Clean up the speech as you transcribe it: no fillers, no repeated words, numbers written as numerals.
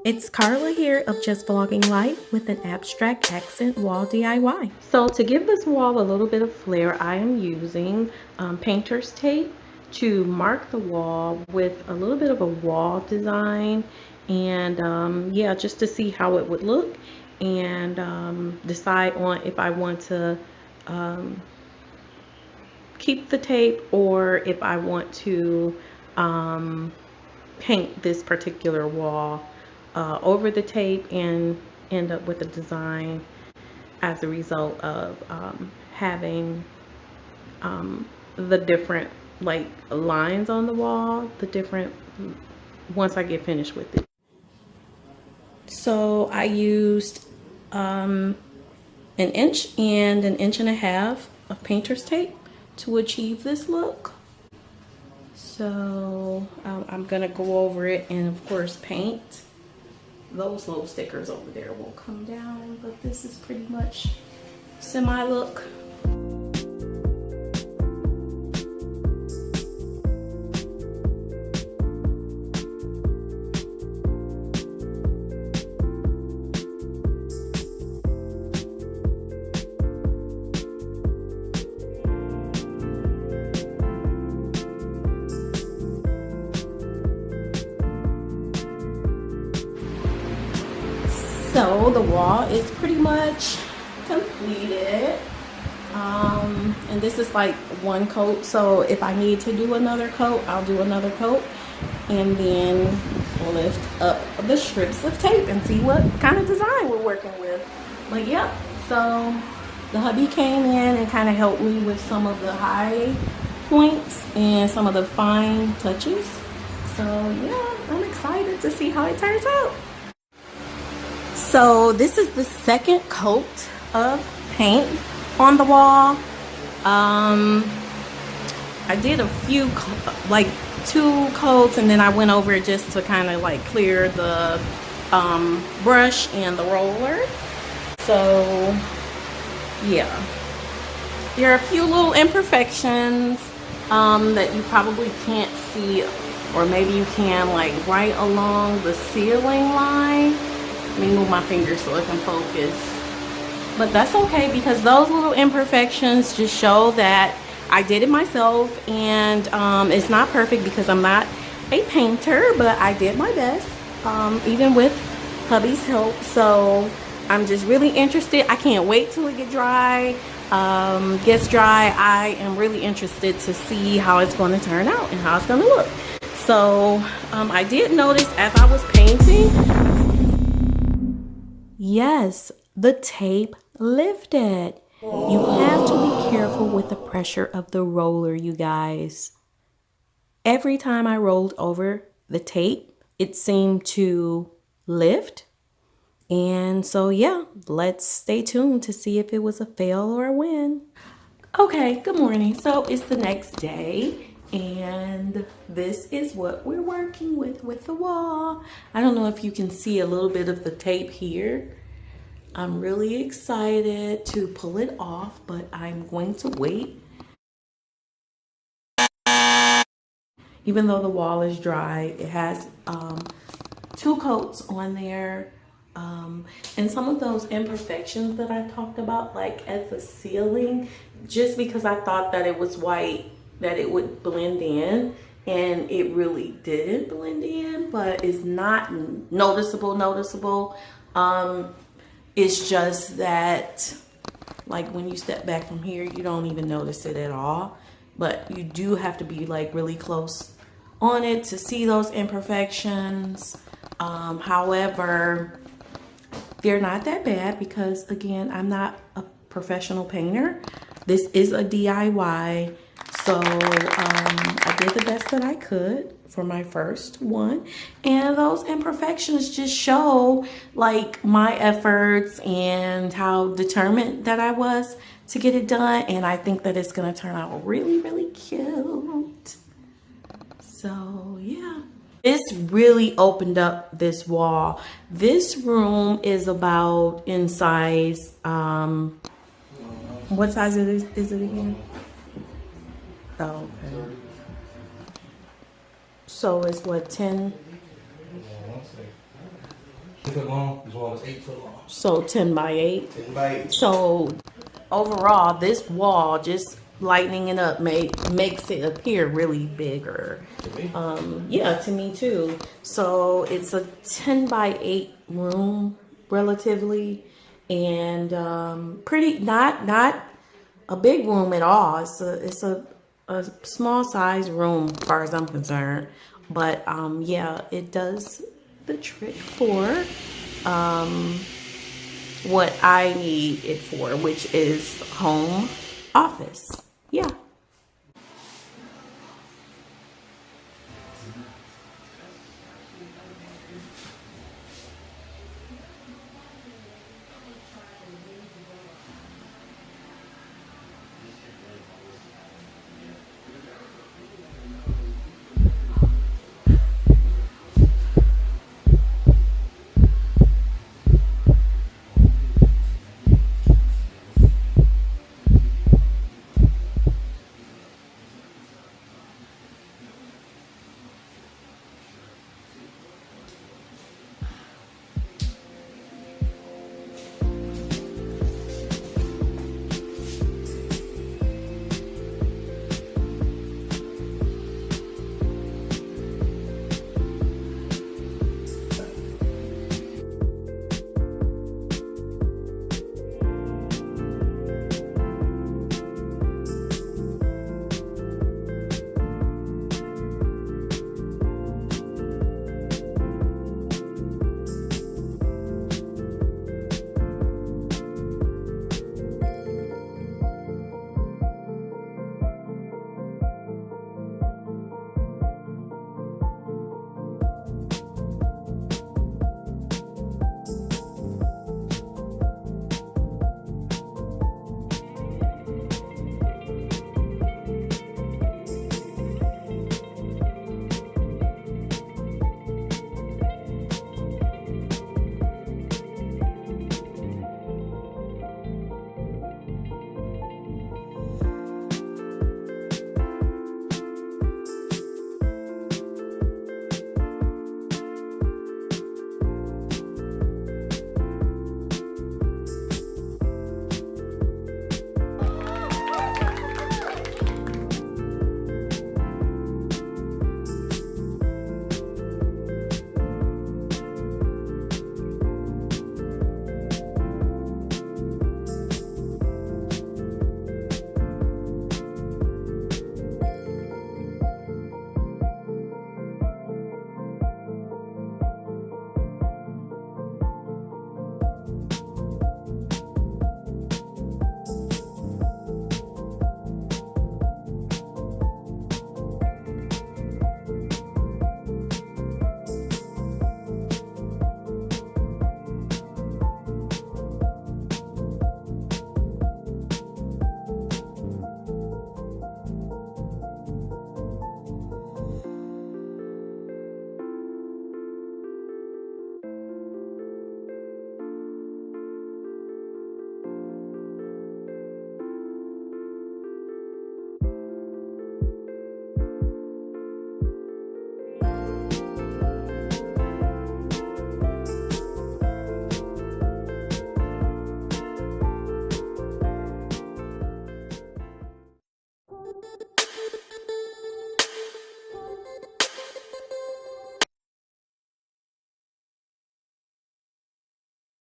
It's Carla here of Just Vlogging Life with an abstract accent wall DIY. So to give this wall a little bit of flair, I am using painter's tape to mark the wall with a little bit of a wall design, and yeah, just to see how it would look and decide on if I want to keep the tape or if I want to paint this particular wall over the tape and end up with a design as a result of having the different like lines on the wall, the different once I get finished with it. So I used an inch and an inch and a half of painter's tape to achieve this look. So I'm gonna go over it and of course paint. Those little stickers over there will come down, but this is pretty much semi look. So the wall is pretty much completed, and this is like one coat, so if I need to do another coat, I'll do another coat and then lift up the strips of tape and see what kind of design we're working with. But yeah, so the hubby came in and kind of helped me with some of the high points and some of the fine touches. So yeah, I'm excited to see how it turns out. So this is the second coat of paint on the wall. I did a few, like 2 coats, and then I went over it just to kind of like clear the brush and the roller. So yeah, there are a few little imperfections that you probably can't see, or maybe you can, like right along the ceiling line. Let me move my fingers so I can focus. But that's okay, because those little imperfections just show that I did it myself, and it's not perfect because I'm not a painter, but I did my best, even with hubby's help. So I'm just really interested. I can't wait till it gets dry. I am really interested to see how it's going to turn out and how it's going to look. So I did notice as I was painting, yes, the tape lifted. You have to be careful with the pressure of the roller, you guys. Every time I rolled over the tape, it seemed to lift. And so yeah, let's stay tuned to see if it was a fail or a win. Okay, good morning. So it's the next day, and this is what we're working with the wall. I don't know if you can see a little bit of the tape here. I'm really excited to pull it off, but I'm going to wait. Even though the wall is dry, it has 2 coats on there. And some of those imperfections that I talked about, like at the ceiling, just because I thought that it was white, that it would blend in, and it really didn't blend in, but it's not noticeable. It's just that, like, when you step back from here, you don't even notice it at all. But you do have to be like really close on it to see those imperfections. However, they're not that bad because, again, I'm not a professional painter. This is a DIY. So I did the best that I could for my first one, and those imperfections just show like my efforts and how determined that I was to get it done, and I think that it's gonna turn out really cute. So yeah, this really opened up this wall. This room is about in size, what size is it again? Oh, okay. So it's what, 10? foot long, this wall is 8 foot long. So 10 by 8. 10 by 8. So overall, this wall just lightening it up makes it appear really bigger. To me? Yeah, to me too. So it's a 10 by 8 room relatively, and pretty not a big room at all. It's a small size room as far as I'm concerned. But yeah, it does the trick for what I need it for, which is home office.